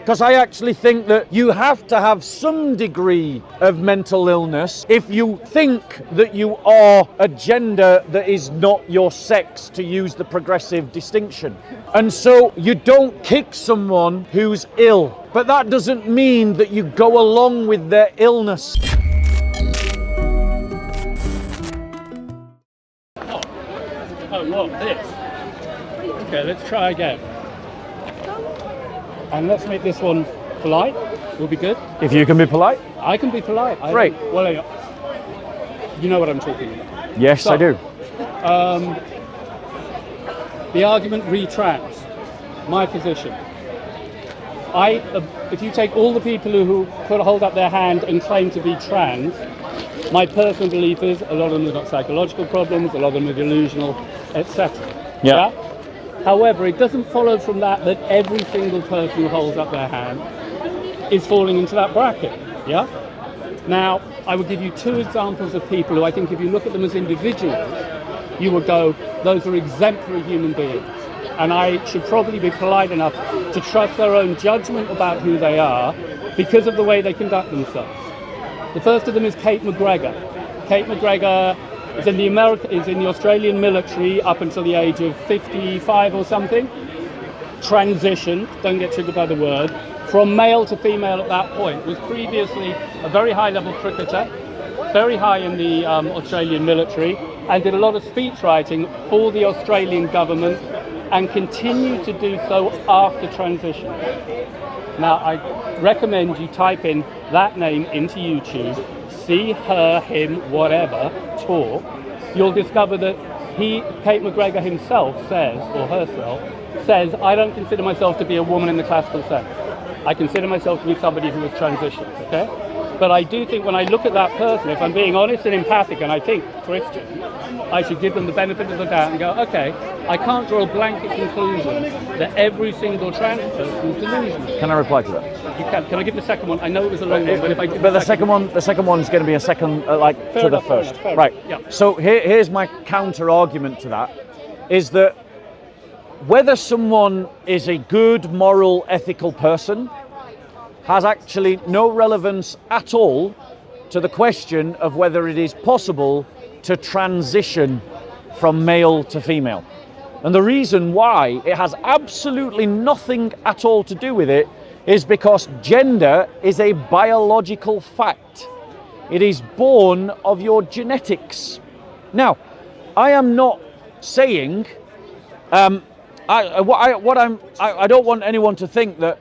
Because I actually think that you have to have some degree of mental illness if you think that you are a gender that is not your sex, to use the progressive distinction. And so you don't kick someone who's ill, but that doesn't mean that you go along with their illness. Oh, what? This? Okay, let's try again. And let's make this one polite. Will be good. If you can be polite. I can be polite. Great. Well, you know what I'm talking about. Yes, so, I do. The argument re-trans. My position. If you take all the people who hold up their hand and claim to be trans, my personal belief is a lot of them have got psychological problems, a lot of them are delusional, etc. Yeah. However, it doesn't follow from that every single person who holds up their hand is falling into that bracket. Yeah. Now, I will give you two examples of people who I think, if you look at them as individuals, you would go, those are exemplary human beings. And I should probably be polite enough to trust their own judgment about who they are because of the way they conduct themselves. The first of them is Kate McGregor. Kate McGregor is in the Australian military up until the age of 55 or something. Transitioned, don't get triggered by the word, from male to female at that point. Was previously a very high-level cricketer, very high in the Australian military, and did a lot of speech writing for the Australian government, and continued to do so after transition. Now, I recommend you type in that name into YouTube, see her, him, whatever, talk. You'll discover that Kate McGregor himself says, or herself, says, I don't consider myself to be a woman in the classical sense. I consider myself to be somebody who has transitioned, okay? But I do think when I look at that person, if I'm being honest and empathic, and I think Christian, I should give them the benefit of the doubt and go, okay, I can't draw a blanket conclusion that every single trans person is delusional. Can I reply to that? You can. Can I give the second one? I know it was a long one, but if I give the second one's going to be a second, to the first. Right. Yeah. So here's my counter argument to that, is that whether someone is a good, moral, ethical person has actually no relevance at all to the question of whether it is possible to transition from male to female. And the reason why it has absolutely nothing at all to do with it is because gender is a biological fact. It is born of your genetics. Now, I am not saying, I don't want anyone to think that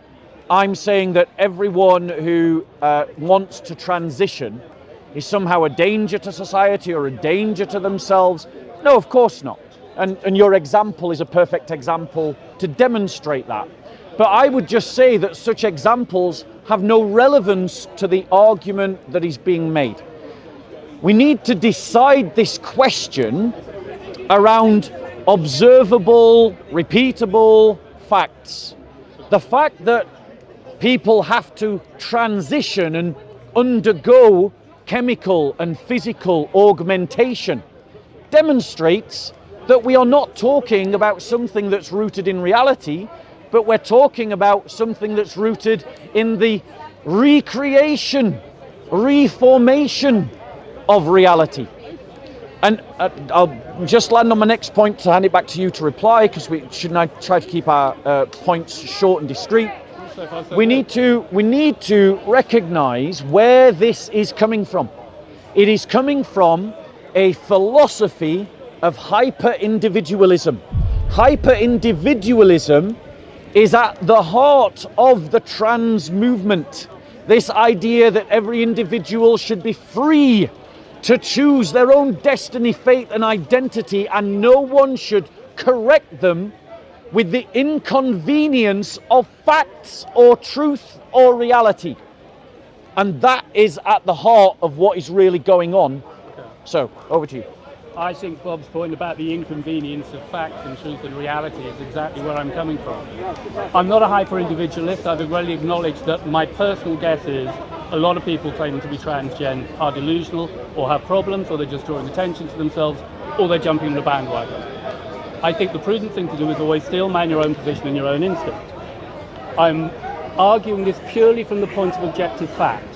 I'm saying that everyone who wants to transition is somehow a danger to society or a danger to themselves. No, of course not. And your example is a perfect example to demonstrate that. But I would just say that such examples have no relevance to the argument that is being made. We need to decide this question around observable, repeatable facts. The fact that people have to transition and undergo chemical and physical augmentation demonstrates that we are not talking about something that's rooted in reality, but we're talking about something that's rooted in the recreation, reformation of reality. And I'll just land on my next point to hand it back to you to reply, because we should now try to keep our points short and discreet. We need to recognize where this is coming from. It is coming from a philosophy of hyper-individualism. Hyper-individualism is at the heart of the trans movement. This idea that every individual should be free to choose their own destiny, fate, and identity, and no one should correct them with the inconvenience of facts or truth or reality. And that is at the heart of what is really going on. So, over to you. I think Bob's point about the inconvenience of facts and truth and reality is exactly where I'm coming from. I'm not a hyper-individualist. I've already acknowledged that my personal guess is a lot of people claiming to be transgen are delusional or have problems, or they're just drawing attention to themselves, or they're jumping on the bandwagon. I think the prudent thing to do is always still man your own position and your own instinct. I'm arguing this purely from the point of objective fact.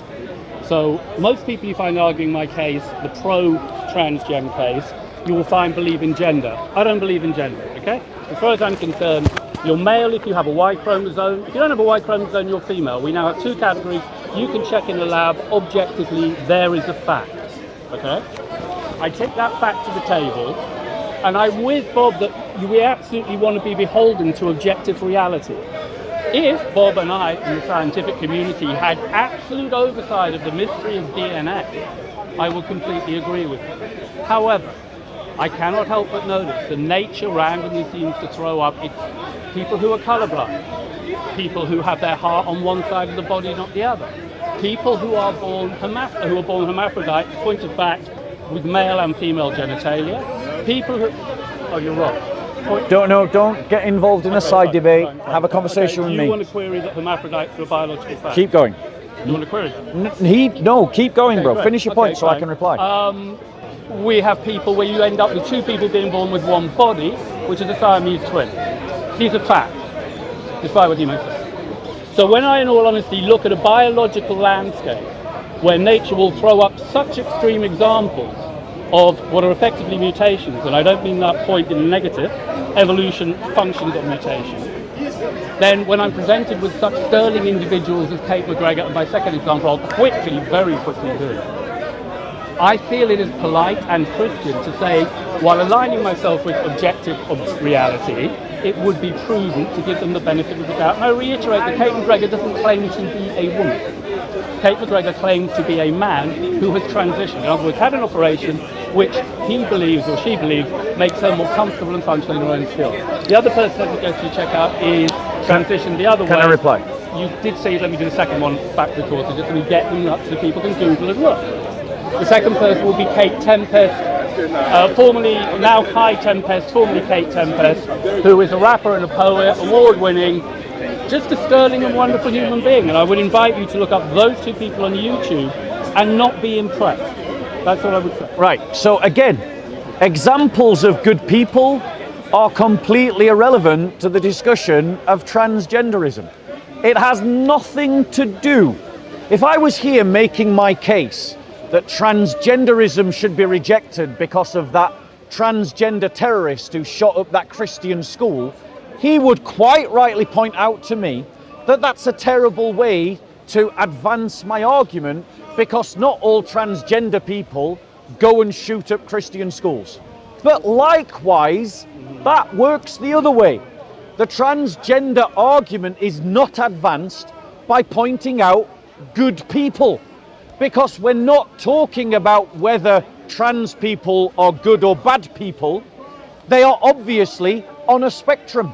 So most people you find arguing my case, the pro-transgen case, you will find believe in gender. I don't believe in gender, okay? As far as I'm concerned, you're male if you have a Y chromosome. If you don't have a Y chromosome, you're female. We now have two categories. You can check in the lab. Objectively, there is a fact, okay? I take that fact to the table, and I'm with Bob that we absolutely want to be beholden to objective reality. If Bob and I in the scientific community had absolute oversight of the mystery of DNA, I will completely agree with him. However, I cannot help but notice that nature randomly seems to throw up people who are colorblind, people who have their heart on one side of the body, not the other, people who are born hermaphrodites, point of fact, with male and female genitalia, people who... Oh, you're wrong. Don't get involved in a side debate. Fine. Have a conversation with me. You want to query that hermaphrodites are a biological fact? Keep going. You want to query that? No, keep going, bro. Great. Finish your point so I can reply. We have people where you end up with two people being born with one body, which is a Siamese twin. These are facts, despite what you may say. So when I, in all honesty, look at a biological landscape where nature will throw up such extreme examples of what are effectively mutations, and I don't mean that point in a negative, evolution functions of mutation, then when I'm presented with such sterling individuals as Kate McGregor, and my second example I'll very quickly do it, I feel it is polite and Christian to say, while aligning myself with objective reality, it would be prudent to give them the benefit of the doubt. And I reiterate that Kate McGregor doesn't claim to be a woman. Kate McGregor claims to be a man who has transitioned. In other words, had an operation which he believes, or she believes, makes her more comfortable and functional in her own skills. The other person I suggest you check out is transitioned the other way. Can I reply? You did say, let me do the second one backwards also, just so we get them up so people can Google as well. The second person will be Kate Tempest, formerly, now Kai Tempest, formerly Kate Tempest, who is a rapper and a poet, award-winning, just a sterling and wonderful human being. And I would invite you to look up those two people on YouTube and not be impressed. That's all I would say. Right, so again, examples of good people are completely irrelevant to the discussion of transgenderism. It has nothing to do. If I was here making my case that transgenderism should be rejected because of that transgender terrorist who shot up that Christian school, he would quite rightly point out to me that that's a terrible way to advance my argument, because not all transgender people go and shoot up Christian schools. But likewise, that works the other way. The transgender argument is not advanced by pointing out good people, because we're not talking about whether trans people are good or bad people. They are obviously on a spectrum.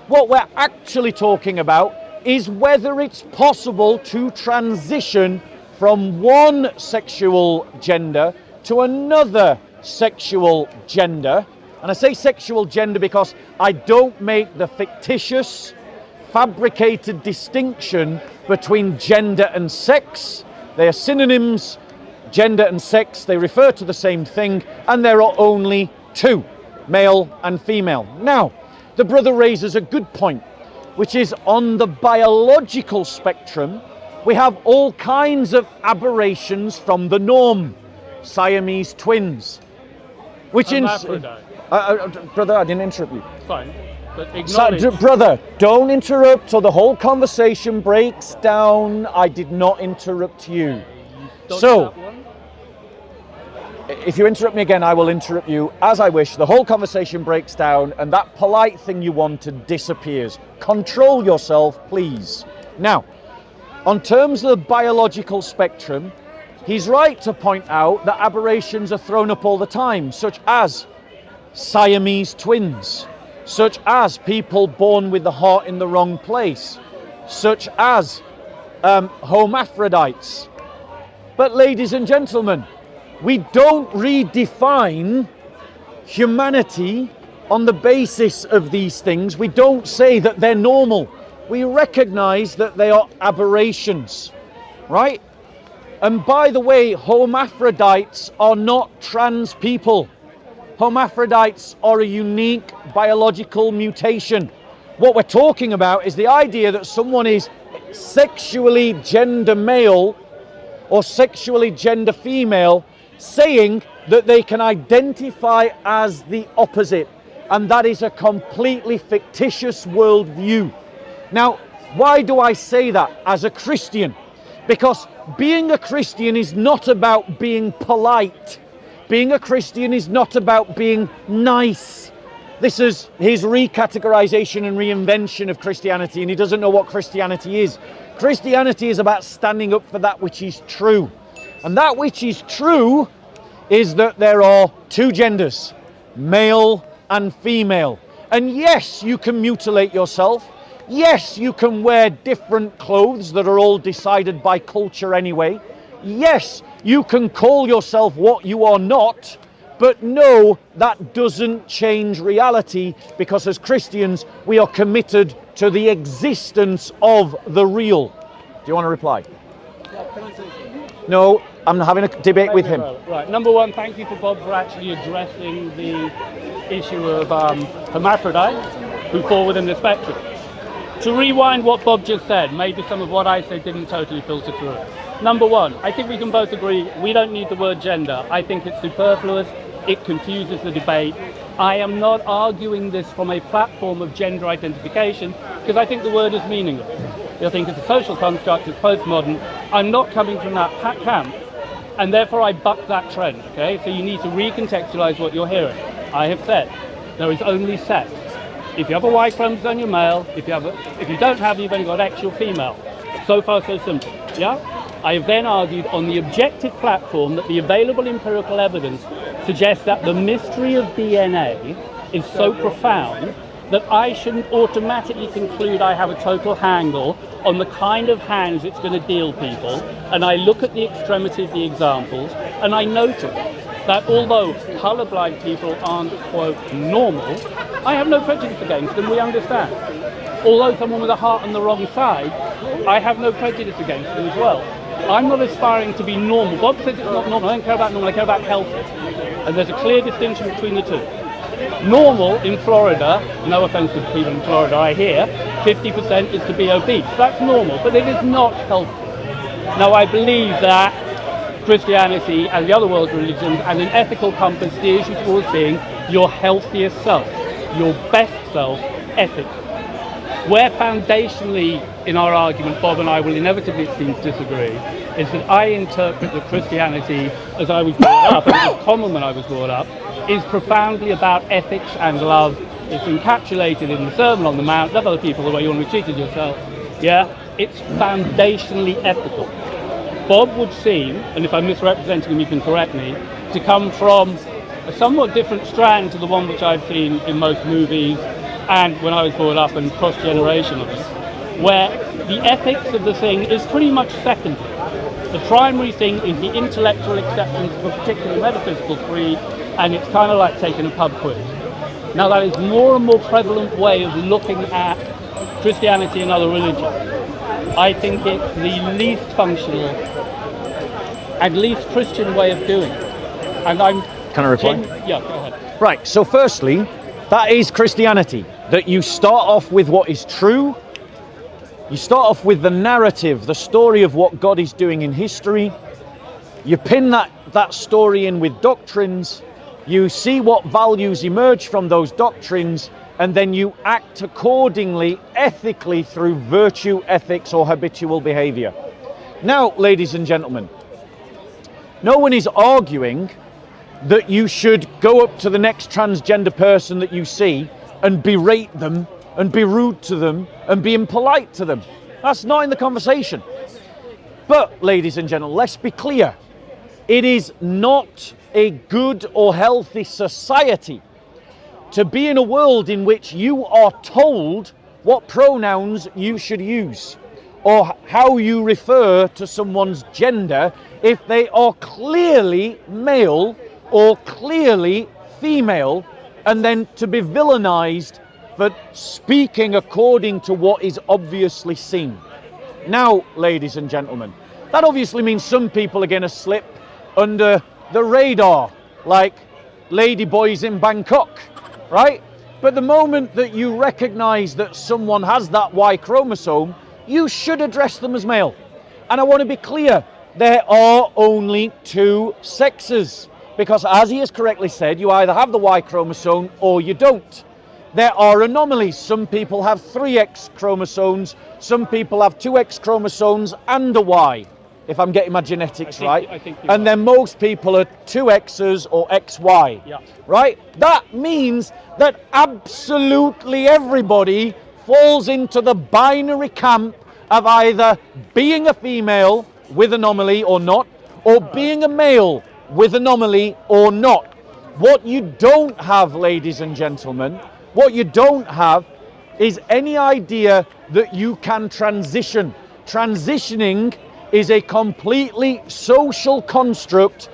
What we're actually talking about is whether it's possible to transition from one sexual gender to another sexual gender. And I say sexual gender because I don't make the fictitious, fabricated distinction between gender and sex. They are synonyms, gender and sex. They refer to the same thing, and there are only two, male and female. Now, the brother raises a good point, which is on the biological spectrum, we have all kinds of aberrations from the norm. Siamese twins, which Hermaphrodite. Brother, I didn't interrupt you. Fine, but acknowledge. Brother, don't interrupt or the whole conversation breaks down. I did not interrupt you. So, if you interrupt me again, I will interrupt you as I wish. The whole conversation breaks down and that polite thing you wanted disappears. Control yourself, please. Now, on terms of the biological spectrum, he's right to point out that aberrations are thrown up all the time, such as Siamese twins, such as people born with the heart in the wrong place, such as hermaphrodites. But ladies and gentlemen, we don't redefine humanity on the basis of these things. We don't say that they're normal. We recognize that they are aberrations, right? And by the way, hermaphrodites are not trans people. Hermaphrodites are a unique biological mutation. What we're talking about is the idea that someone is sexually gender male or sexually gender female, saying that they can identify as the opposite. And that is a completely fictitious worldview. Now, why do I say that as a Christian? Because being a Christian is not about being polite. Being a Christian is not about being nice. This is his recategorization and reinvention of Christianity, and he doesn't know what Christianity is. Christianity is about standing up for that which is true. And that which is true is that there are two genders, male and female. And yes, you can mutilate yourself. Yes, you can wear different clothes that are all decided by culture anyway. Yes, you can call yourself what you are not. But no, that doesn't change reality, because as Christians, we are committed to the existence of the real. Do you want to reply? Yeah, can I say something? No, I'm having a debate with him. Right. Number one, thank you to Bob for actually addressing the issue of hermaphrodites who fall within the spectrum. To rewind what Bob just said, maybe some of what I said didn't totally filter through. Number one, I think we can both agree we don't need the word gender. I think it's superfluous. It confuses the debate. I am not arguing this from a platform of gender identification, because I think the word is meaningless. I think it's a social construct, it's postmodern. I'm not coming from that camp, and therefore I buck that trend, okay? So you need to recontextualize what you're hearing. I have said there is only sex. If you have a Y chromosome, you're male. If you don't have, you've only got X, you're female. So far, so simple, yeah? I have then argued on the objective platform that the available empirical evidence suggests that the mystery of DNA is so profound that I shouldn't automatically conclude I have a total handle on the kind of hands it's going to deal people. And I look at the extremity of the examples, and I notice that although colorblind people aren't, quote, normal, I have no prejudice against them, we understand. Although someone with a heart on the wrong side, I have no prejudice against them as well. I'm not aspiring to be normal. Bob says it's not normal. I don't care about normal, I care about healthy. And there's a clear distinction between the two. Normal in Florida, no offense to people in Florida, I hear, 50% is to be obese. That's normal, but it is not healthy. Now, I believe that Christianity and the other world religions and an ethical compass steers you towards being your healthiest self, your best self, ethically. Where foundationally in our argument, Bob and I will inevitably seem to disagree, is that I interpret that Christianity, as I was brought up, and it was common when I was brought up, is profoundly about ethics and love. It's encapsulated in the Sermon on the Mount, love other people the way you want to be treated yourself. Yeah, it's foundationally ethical. Bob would seem, and if I'm misrepresenting him, you can correct me, to come from a somewhat different strand to the one which I've seen in most movies and when I was brought up and cross-generationally, where the ethics of the thing is pretty much secondary. The primary thing is the intellectual acceptance of a particular metaphysical creed, and it's kind of like taking a pub quiz. Now, that is more and more prevalent way of looking at Christianity and other religions. I think it's the least functional and least Christian way of doing it. And Can I reply? Yeah, go ahead. Right, so firstly, that is Christianity, that you start off with what is true, you start off with the narrative, the story of what God is doing in history, you pin that story in with doctrines, you see what values emerge from those doctrines, and then you act accordingly, ethically, through virtue, ethics, or habitual behavior. Now, ladies and gentlemen, no one is arguing that you should go up to the next transgender person that you see and berate them and be rude to them and be impolite to them. That's not in the conversation. But, ladies and gentlemen, let's be clear. It is not a good or healthy society to be in a world in which you are told what pronouns you should use or how you refer to someone's gender if they are clearly male or clearly female, and then to be villainized for speaking according to what is obviously seen. Now, ladies and gentlemen, that obviously means some people are going to slip under the radar, like ladyboys in Bangkok, right? But the moment that you recognize that someone has that Y chromosome, you should address them as male. And I want to be clear, there are only two sexes, because as he has correctly said, you either have the Y chromosome or you don't. There are anomalies. Some people have 3 X chromosomes, some people have 2 X chromosomes and a Y, if I'm getting my genetics right. And then most people are 2 X's or XY, right? That means that absolutely everybody falls into the binary camp of either being a female with anomaly or not, or being a male with anomaly or not. What you don't have, ladies and gentlemen, what you don't have is any idea that you can transition. Transitioning is a completely social construct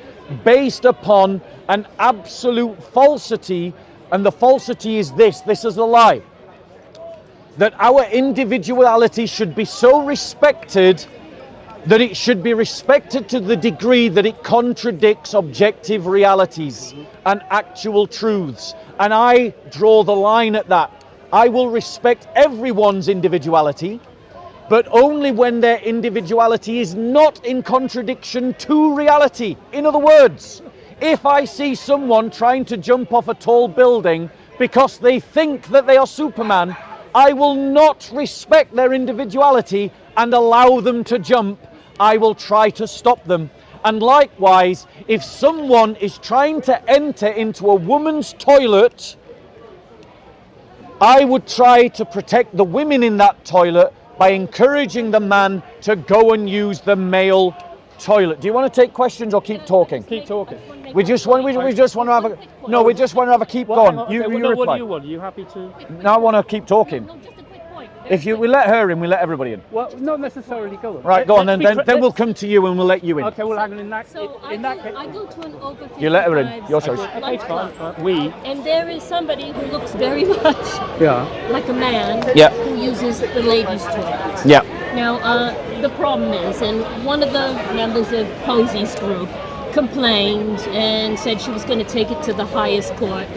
based upon an absolute falsity, and the falsity is this is a lie, that our individuality should be so respected that it should be respected to the degree that it contradicts objective realities and actual truths. And I draw the line at that. I will respect everyone's individuality, but only when their individuality is not in contradiction to reality. In other words, if I see someone trying to jump off a tall building because they think that they are Superman, I will not respect their individuality and allow them to jump. I will try to stop them. And likewise, if someone is trying to enter into a woman's toilet, I would try to protect the women in that toilet by encouraging the man to go and use the male toilet. Do you want to take questions or keep talking? Keep talking. We just want to have a keep going. What do you want? Are you happy to? No, I want to keep talking. No, just a quick point. If we let her in, we let everybody in. Well, not necessarily. Go on. Right, go on. Then we'll come to you and we'll let you in. Okay, well, hang on. In that So case, I go to an over 55s You let her in. Your choice. okay, club, fine. We. and there is somebody who looks very much Yeah. like a man Yeah. who uses the ladies' toilet. Yeah. Now, the problem is, and one of the members of Posey's group complained and said she was going to take it to the highest court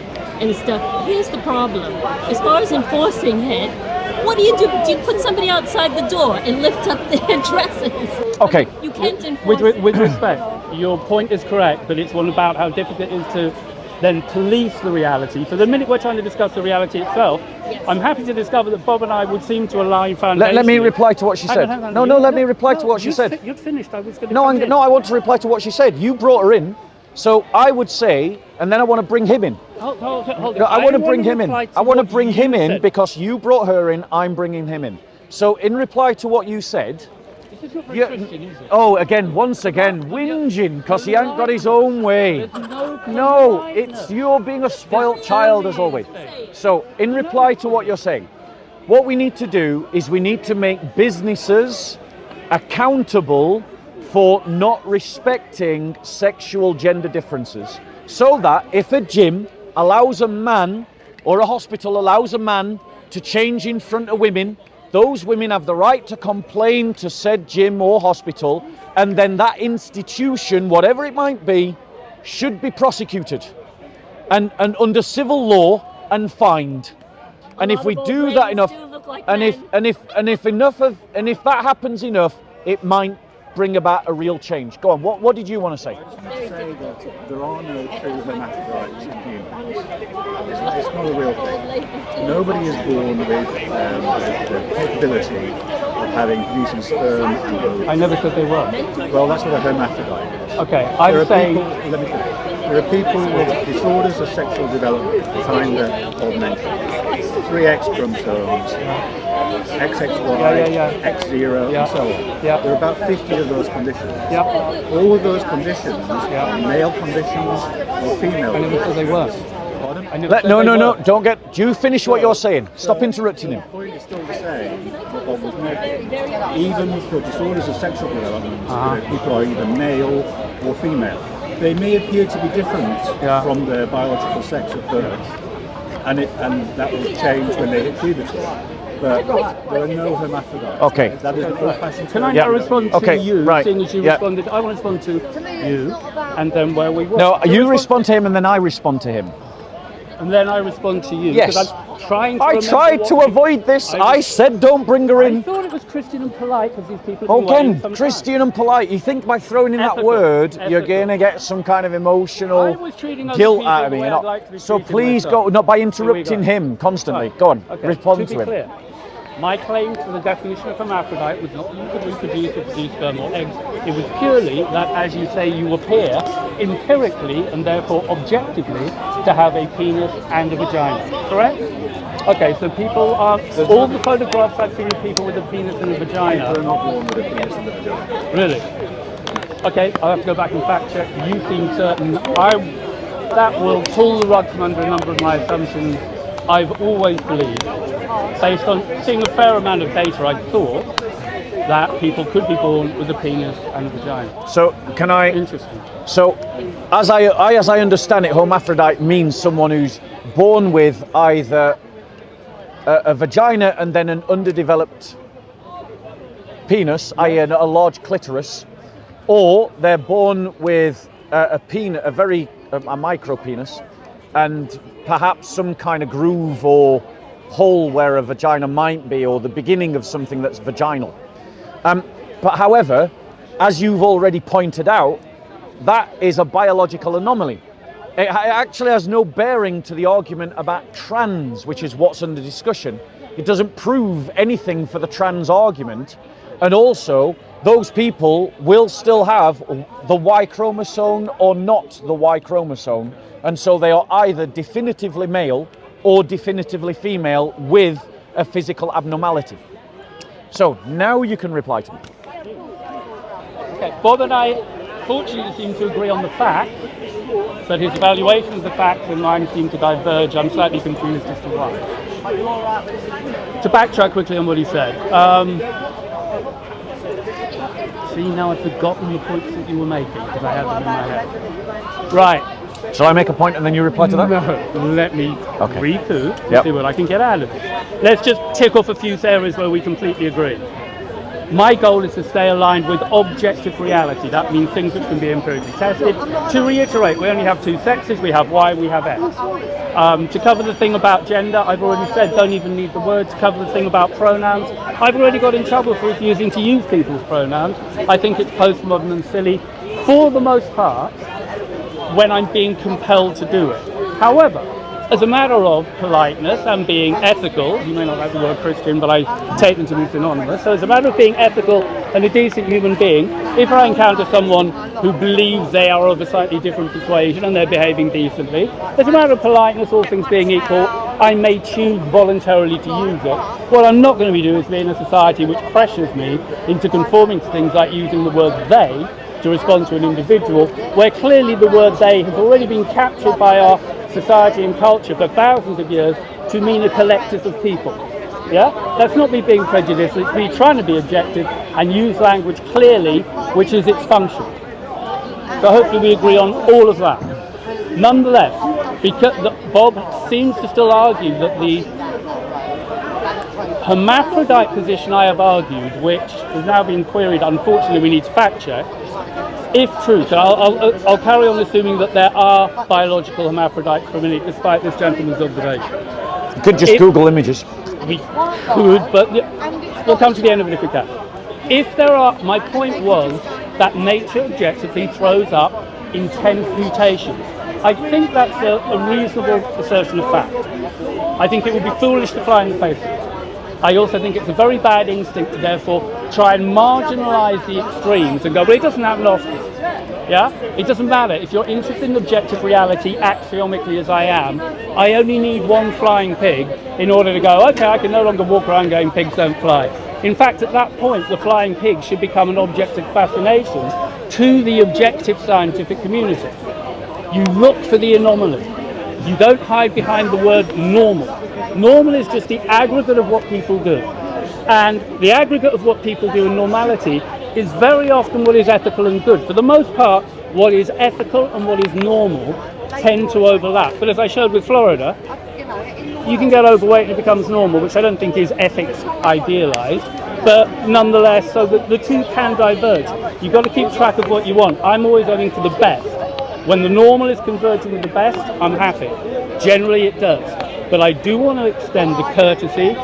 and stuff. Here's the problem. As far as enforcing it, what do? Do you put somebody outside the door and lift up their dresses? Okay. You can't enforce With respect, your point is correct, but it's one about how difficult it is to then police the reality. For the minute we're trying to discuss the reality itself, Yes. I'm happy to discover that Bob and I would seem to align foundationally. Let me reply to what she said. Hang on. No, let me reply to what she said. You'd finished. I was going to. No, I want to reply to what she said. You brought her in, so I would say, and then I want to bring him in. Hold No, I want to bring him in. I want to bring him in said. because you brought her in. I'm bringing him in. So in reply to what you said, This is not very Christian, is it? once again, whinging because he ain't got his own way. There's No, politeness. it's you're being a spoilt child as always. So in reply to what you're saying, what we need to do is we need to make businesses accountable for not respecting sexual gender differences, so that if a gym allows a man or a hospital allows a man to change in front of women, those women have the right to complain to said gym or hospital, and then that institution, whatever it might be, should be prosecuted and under civil law and fined. And if we do that enough, and if that happens enough, it might bring about a real change. Go on. What did you want to say? Say that there are no true hermaphrodites in humans. It's not a real thing. Nobody is born with the capability of having producing sperm and ovules. I never said they were. Well, that's what a hermaphrodite is. Okay, There I'm are saying. people, let me finish. There are people with disorders of sexual development, kind of mentioned. 3X chromosomes, XXY, Yeah. X0, Yeah. and so on. Yeah. There are about 50 of those conditions. Yeah, All of those conditions are male conditions or female I never said they were. Pardon? I never said No, they no, no. were. Don't get. Do you finish what you're saying? Stop interrupting him. The point is still the same, what Bob was making. Even for disorders of sexual development, people are either male or female. They may appear to be different from their biological sex at birth, and that will change when they hit puberty. But there are no hermaphrodites. Okay. That is the old-fashioned Can I term. Yeah. respond to Okay, you, right. seeing as you Yeah. responded? I want to respond to you, and then where we were. No, you respond to him and then I respond to him. and then I respond to you. Yes. Because I'm trying to I tried to avoid this. I said don't bring her I in. thought it was Christian and polite because these people. Oh, have been waiting Ken, some Christian and polite. You think by throwing in that Ethical. word, you're Ethical. going to get some kind of I emotional was treating other guilt people out of the me. way You're I'd not. like to be So treated please myself. go, not by Here we interrupting go. him constantly. Right. Go on, Okay. respond to to be him. clear, my claim to the definition of hermaphrodite was not that you could reproduce or produce sperm or eggs. It was purely that, as you say, you appear empirically and therefore objectively to have a penis and a vagina. Correct? Okay, so people are, all the photographs I've seen of people with a penis and a vagina. They're not born with a penis and a vagina. Really? Okay, I'll have to go back and fact check. You seem certain. That will pull the rug from under a number of my assumptions. I've always believed, based on seeing a fair amount of data, I thought that people could be born with a penis and a vagina. So can I? Interesting. So, as I understand it, hermaphrodite means someone who's born with either a vagina and then an underdeveloped penis, i.e. a large clitoris, or they're born with a micro penis, and perhaps some kind of groove or hole where a vagina might be, or the beginning of something that's vaginal. But however, as you've already pointed out, that is a biological anomaly. It actually has no bearing to the argument about trans, which is what's under discussion. It doesn't prove anything for the trans argument. And also, those people will still have the Y chromosome or not the Y chromosome. And so they are either definitively male or definitively female with a physical abnormality. So now you can reply to me. Okay, Bob and I fortunately seem to agree on the facts, but his evaluation of the facts and mine seem to diverge. I'm slightly confused as to why. To backtrack quickly on what he said. See, now I've forgotten the points that you were making because I had them in my head. Right. Shall I make a point and then you reply to that? No, let me recoup and Yep. see what I can get out of it. Let's just tick off a few areas where we completely agree. My goal is to stay aligned with objective reality. That means things which can be empirically tested. To reiterate, we only have two sexes. We have Y, we have X. To cover the thing about gender, I've already said don't even need the word. To cover the thing about pronouns, I've already got in trouble for refusing to use people's pronouns. I think it's postmodern and silly, for the most part, when I'm being compelled to do it. However, as a matter of politeness and being ethical, you may not like the word Christian, but I take them to be synonymous. So as a matter of being ethical and a decent human being, if I encounter someone who believes they are of a slightly different persuasion and they're behaving decently, as a matter of politeness, all things being equal, I may choose voluntarily to use it. What I'm not going to be doing is be in a society which pressures me into conforming to things like using the word they to respond to an individual, where clearly the word they has already been captured by our society and culture for thousands of years to mean a collective of people. Yeah? That's not me being prejudiced, it's me trying to be objective and use language clearly, which is its function. So hopefully we agree on all of that. Nonetheless, because Bob seems to still argue that the hermaphrodite position I have argued, which has now been queried, unfortunately we need to fact check, if true, so I'll carry on assuming that there are biological hermaphrodites for a minute, despite this gentleman's observation. You could just Google images. We could, but we'll come to the end of it if we can. If there are, my point was that nature objectively throws up intense mutations. I think that's a reasonable assertion of fact. I think it would be foolish to fly in the face of it. I also think it's a very bad instinct to therefore try and marginalise the extremes and go, well, it doesn't happen often. Yeah? It doesn't matter. If you're interested in objective reality, axiomically as I am, I only need one flying pig in order to go, okay, I can no longer walk around going, pigs don't fly. In fact, at that point, the flying pig should become an object of fascination to the objective scientific community. You look for the anomaly. You don't hide behind the word normal. Normal is just the aggregate of what people do. And the aggregate of what people do in normality is very often what is ethical and good. For the most part, what is ethical and what is normal tend to overlap. But as I showed with Florida, you can get overweight and it becomes normal, which I don't think is ethics idealized. But nonetheless, so the two can diverge. You've got to keep track of what you want. I'm always aiming for the best. When the normal is converging with the best, I'm happy. Generally it does. But I do want to extend the courtesy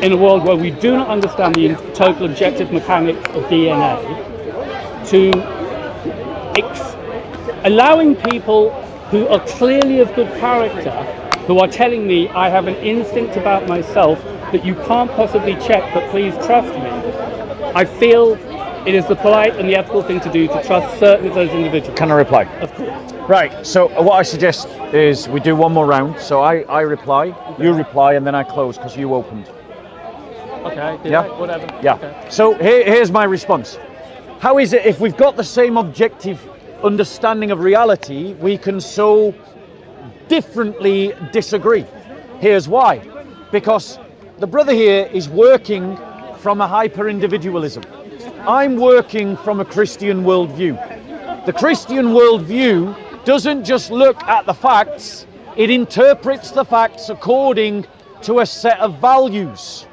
in a world where we do not understand the total objective mechanics of DNA to allowing people who are clearly of good character, who are telling me I have an instinct about myself that you can't possibly check, but please trust me. I feel it is the polite and the ethical thing to do to trust certain of those individuals. Can I reply? Of course. Right, so what I suggest is we do one more round. So I reply, you reply, and then I close because you opened. Okay, Yeah? whatever. Yeah. Okay. So here's my response. How is it if we've got the same objective understanding of reality, we can so differently disagree? Here's why. Because the brother here is working from a hyper-individualism. I'm working from a Christian worldview. The Christian worldview doesn't just look at the facts, it interprets the facts according to a set of values.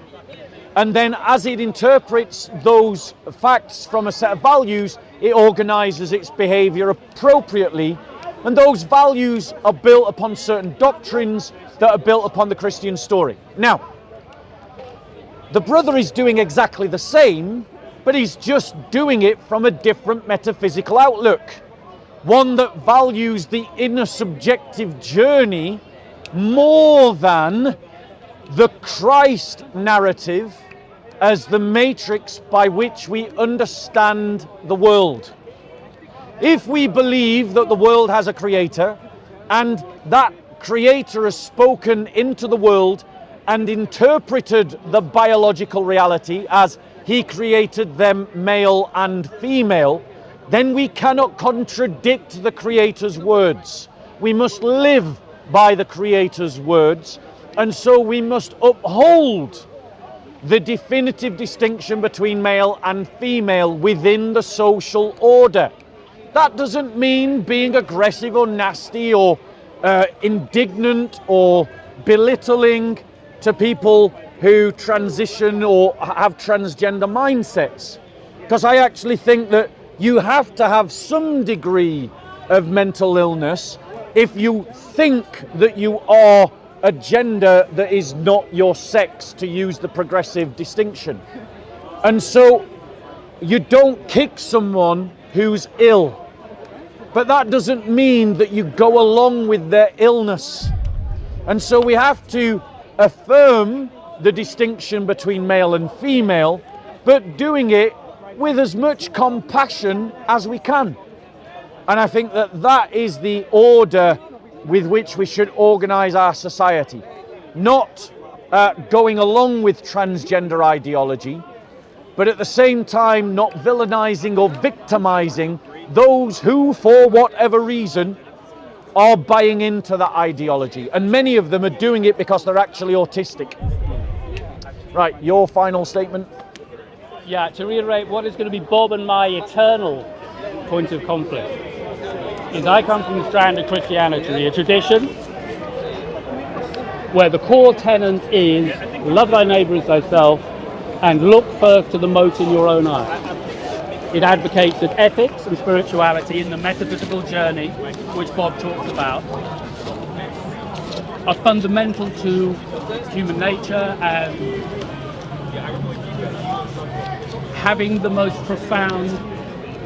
And then as it interprets those facts from a set of values, it organizes its behavior appropriately. And those values are built upon certain doctrines that are built upon the Christian story. Now, the brother is doing exactly the same, but he's just doing it from a different metaphysical outlook. One that values the inner subjective journey more than the Christ narrative as the matrix by which we understand the world. If we believe that the world has a creator, and that creator has spoken into the world and interpreted the biological reality as he created them male and female, then we cannot contradict the creator's words. We must live by the creator's words, and so we must uphold the definitive distinction between male and female within the social order. That doesn't mean being aggressive or nasty or indignant or belittling to people who transition or have transgender mindsets. Because I actually think that you have to have some degree of mental illness if you think that you are a gender that is not your sex, to use the progressive distinction. And so you don't kick someone who's ill, but that doesn't mean that you go along with their illness. And so we have to affirm the distinction between male and female, but doing it with as much compassion as we can. And I think that that is the order with which we should organize our society. Not going along with transgender ideology, but at the same time not villainizing or victimizing those who, for whatever reason, are buying into that ideology. And many of them are doing it because they're actually autistic. Right, your final statement? Yeah, to reiterate, what is going to be Bob and my eternal point of conflict is I come from the strand of Christianity, a tradition where the core tenet is love thy neighbour as thyself and look first to the mote in your own eye. It advocates that ethics and spirituality in the metaphysical journey, which Bob talks about, are fundamental to human nature and having the most profound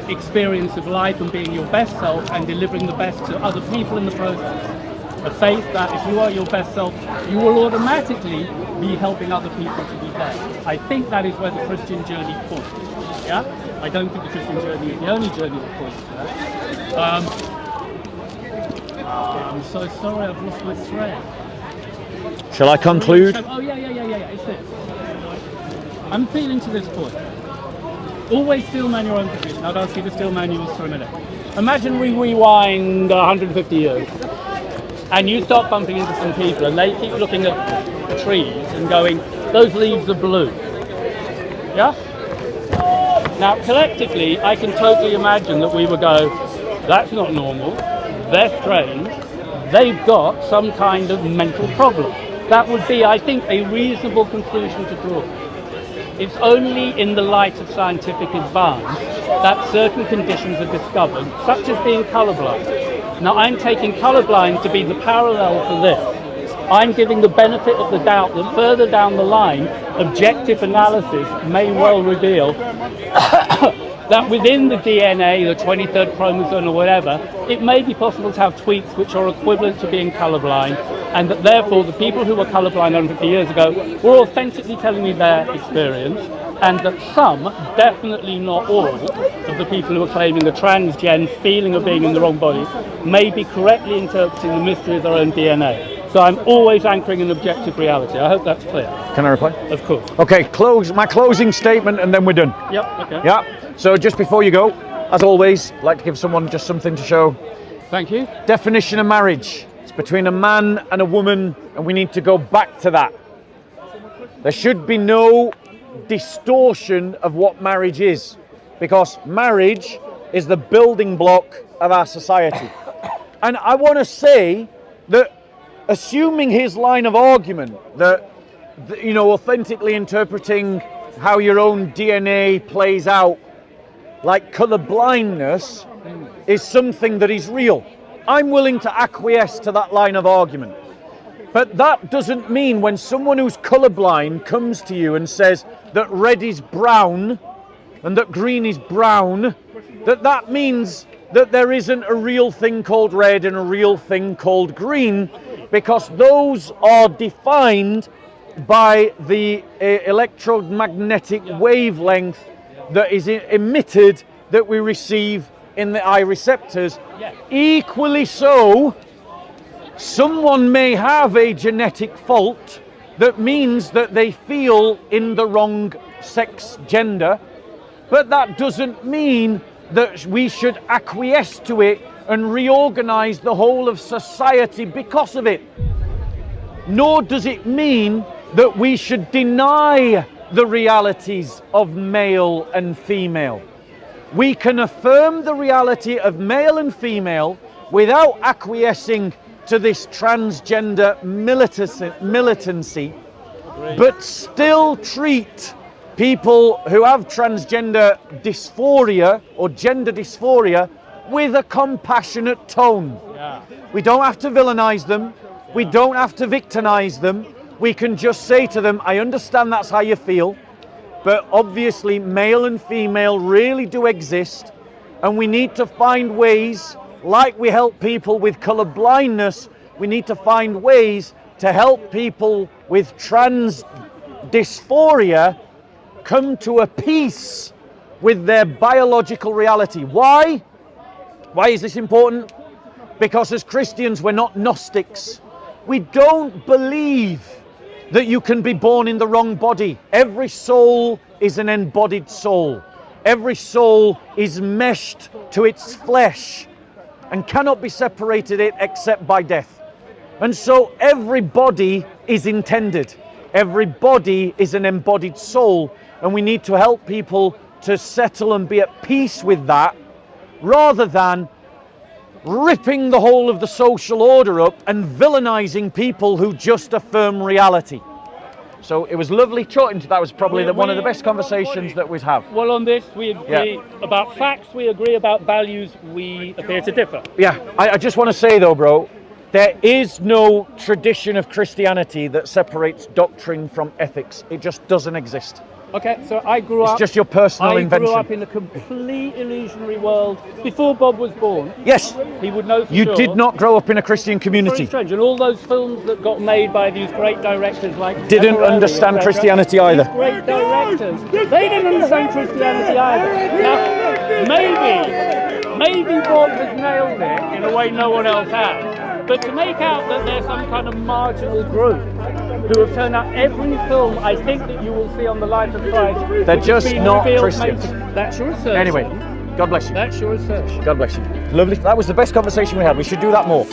experience of life and being your best self and delivering the best to other people in the process. A faith that if you are your best self, you will automatically be helping other people to be better. I think that is where the Christian journey points. Yeah? I don't think the Christian journey is the only journey that points there. I'm so sorry, I've lost my thread. Shall I conclude? Oh, yeah, it's this. I'm appealing to this point. Always steel man your own position. I'll ask you the steel manuals for a minute. Imagine we rewind 150 years and you start bumping into some people and they keep looking at the trees and going, those leaves are blue. Yeah? Now, collectively, I can totally imagine that we would go, that's not normal, they're strange, they've got some kind of mental problem. That would be, I think, a reasonable conclusion to draw. It's only in the light of scientific advance that certain conditions are discovered, such as being colorblind. Now, I'm taking colorblind to be the parallel for this. I'm giving the benefit of the doubt that further down the line, objective analysis may well reveal that within the DNA, the 23rd chromosome or whatever, it may be possible to have tweaks which are equivalent to being colorblind, and that therefore the people who were colorblind 150 years ago were authentically telling me their experience, and that some, definitely not all, of the people who are claiming a transgen feeling of being in the wrong body may be correctly interpreting the mystery of their own DNA. So I'm always anchoring an objective reality. I hope that's clear. Can I reply? Of course. Okay, my closing statement and then we're done. Yep, okay. Yeah, so just before you go, as always, I'd like to give someone just something to show. Thank you. Definition of marriage. It's between a man and a woman, and we need to go back to that. There should be no distortion of what marriage is, because marriage is the building block of our society. And I want to say that, assuming his line of argument that, you know, authentically interpreting how your own DNA plays out, like colour blindness, is something that is real, I'm willing to acquiesce to that line of argument. But that doesn't mean when someone who's colourblind comes to you and says that red is brown and that green is brown, that means that there isn't a real thing called red and a real thing called green, because those are defined by the electromagnetic wavelength that is emitted that we receive in the eye receptors. Equally so, someone may have a genetic fault that means that they feel in the wrong sex gender, but that doesn't mean that we should acquiesce to it and reorganize the whole of society because of it. Nor does it mean that we should deny the realities of male and female. We can affirm the reality of male and female without acquiescing to this transgender militancy, but still treat people who have transgender dysphoria or gender dysphoria with a compassionate tone. We don't have to villainize them. We don't have to victimize them. We can just say to them, I understand that's how you feel, but obviously male and female really do exist, and we need to find ways, like we help people with colour blindness, we need to find ways to help people with trans dysphoria come to a peace with their biological reality. Why? Why is this important? Because as Christians, we're not Gnostics. We don't believe that you can be born in the wrong body. Every soul is an embodied soul. Every soul is meshed to its flesh and cannot be separated it except by death. And so every body is intended. Every body is an embodied soul, and we need to help people to settle and be at peace with that, rather than ripping the whole of the social order up and villainizing people who just affirm reality. So it was lovely chatting. That was probably one of the best conversations that we'd have. Well, on this we agree about facts, we agree about values, we appear to differ. Yeah, I just want to say though, bro, there is no tradition of Christianity that separates doctrine from ethics. It just doesn't exist. Okay, so I grew up... It's just your personal invention. I grew up in a complete illusionary world before Bob was born. Yes. He would know for You sure. did not grow up in a Christian community. Very strange. And all those films that got made by these great directors like... Didn't understand Christianity either. These great directors. They didn't understand Christianity either. Now, maybe Bob has nailed it in a way no one else has. But to make out that there's some kind of marginal group who have turned out every film I think that you will see on the life of Christ, they're just not Christians. That's your assertion. Anyway, God bless you. That's your assertion. God bless you. Lovely. That was the best conversation we had. We should do that more.